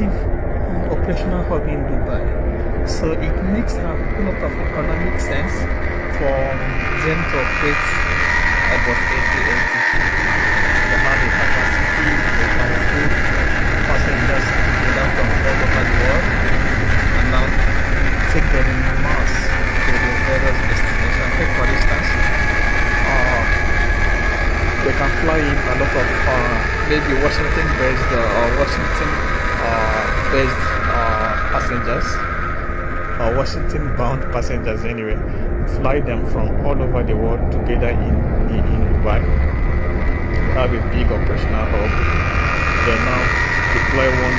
massive operational hub in Dubai. So it makes a lot of economic sense for them to operate Airbus A380. They have the capacity, they can put passengers together from all over the world and now take them in mass to the various destinations. Take for instance, they can fly in a lot of maybe Washington-based or Washington-based passengers, or Washington-bound passengers anyway. Fly them from all over the world together in Dubai. They have a big operational hub. They now deploy one